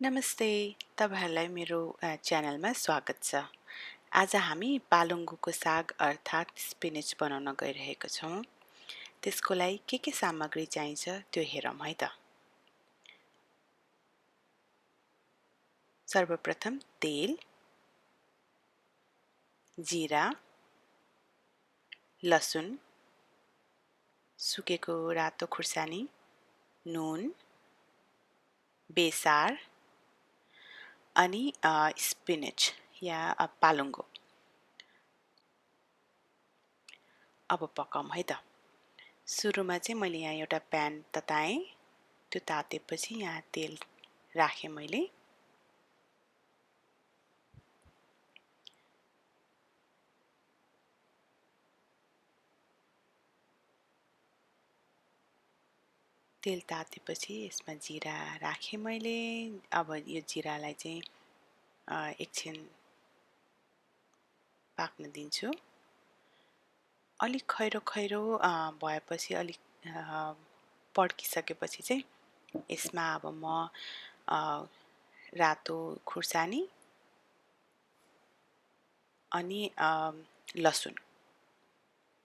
नमस्ते तपाईहरुलाई मेरो च्यानलमा स्वागत छ। आज हामी पालुङ्गोको साग अर्थात् स्पिनच बनाउन गइरहेका छौं। त्यसको लागि के सामग्री चाहिन्छ त्यो हेरौं है त। सर्वप्रथम तेल, जीरा, लसुन, सुकेको रातो खुर्सानी, नुन, बेसार अनि स्पिनच या पालुङ्गो। अब पकाउँ है त। सुरुमा चाहिँ मैले यहाँ एउटा प्यान तताएँ। त्यो तातेपछि यहाँ तेल राखेँ मैले। तेल तातेपछि यसमा जीरा राखेँ मैले। अब यो जीरालाई चाहिँ एकछिन पाक्न दिन्छु। अलिक खैरो खैरो भएपछि अलिक पड्किसकेपछि चाहिँ यसमा अब म रातो खुर्सानी अनि लसुन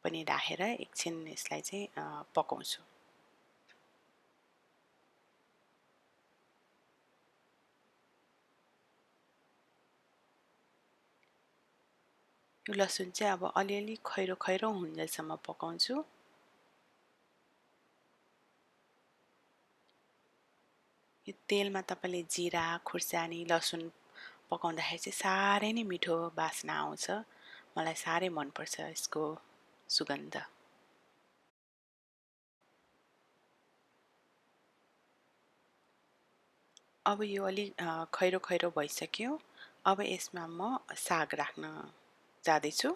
पनि राखेर एकछिन यसलाई चाहिँ पकाउँछु। यो लसुन चाहिँ अब अलिअलि खैरो खैरो हुन्जेलसम्म पकाउँछु। यो तेलमा तपाईले जीरा, खुर्सानी, लसुन पकाउँदाखेरि चाहिँ साह्रै नै मिठो बास्ना आउँछ। मलाई साह्रै मन पर्छ यसको सुगन्ध। अब यो अलि खैरो खैरो भइसक्यो। अब यसमा म साग राख्न जाँदैछु।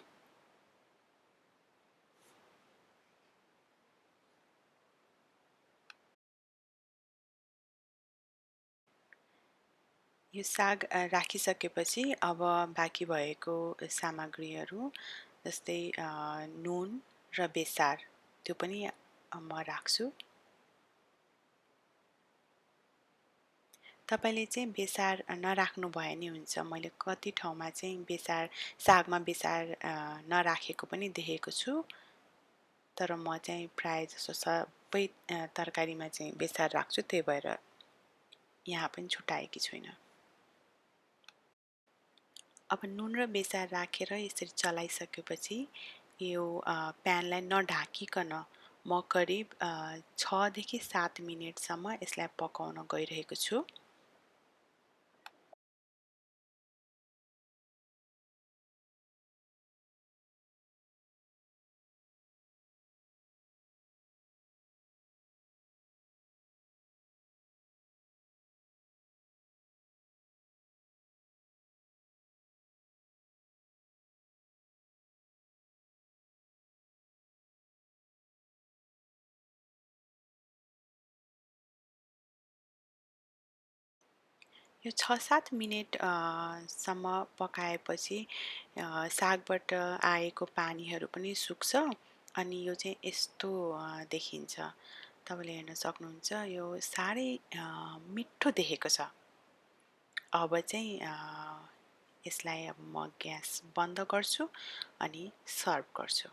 यो साग राखिसकेपछि अब बाँकी भएको सामग्रीहरू जस्तै नुन र बेसार त्यो पनि म राख्छु। तपाईले चाहिँ बेसार नराख्नु भए नि हुन्छ। मैले कति ठाउँमा चाहिँ बेसार सागमा बेसार नराखेको पनि देखेको छु। तर म चाहिँ प्राय जसो सबै तरकारीमा चाहिँ बेसार राख्छु, त्यही भएर यहाँ पनि छुटाएकी छुइनँ। अब नुन र बेसार राखेर यसरी चलाइसकेपछि यो प्यानलाई नढाकिकन म करिब 6 देखि 7 मिनेटसम्म यसलाई पकाउन गइरहेको छु। यो 6-7 मिनेट सम्म पकाएपछि सागबाट आएको पानीहरू पनि सुक्छ अनि यो चाहिँ यस्तो देखिन्छ। तपाईले हेर्न सक्नुहुन्छ यो साह्रै मिठो देखेको छ। अब चाहिँ यसलाई अब म ग्यास बन्द गर्छु अनि सर्भ गर्छु।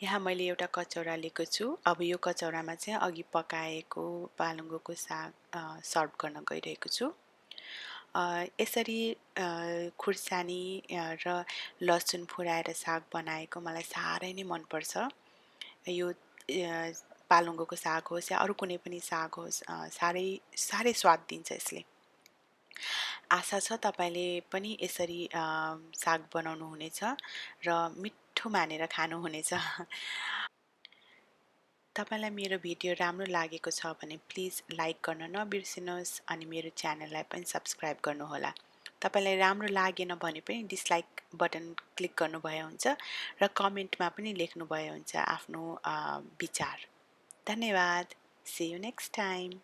यहाँ मैले एउटा कचौरा लिएको छु। अब यो कचौरामा चाहिँ अघि पकाएको पालुङ्गोको साग सर्भ गर्न गइरहेको छु। यसरी खुर्सानी र लसुन फुराएर साग बनाएको मलाई साह्रै नै मन पर्छ। यो पालुङ्गोको साग होस् या अरू कुनै पनि साग होस् साह्रै स्वाद दिन्छ यसले। आशा छ तपाईले पनि यसरी साग बनाउनु हुनेछ र मिठो मानेर खानुहुनेछ। तपाईलाई मेरो भिडियो राम्रो लागेको छ भने प्लिज लाइक गर्न नबिर्सिनुहोस् अनि मेरो च्यानललाई पनि सब्स्क्राइब गर्नुहोला। तपाईलाई राम्रो लागेन भने पनि डिसलाइक बटन क्लिक गर्नुभए हुन्छ र कमेन्टमा पनि लेख्नुभए हुन्छ आफ्नो विचार। धन्यवाद। See you next time.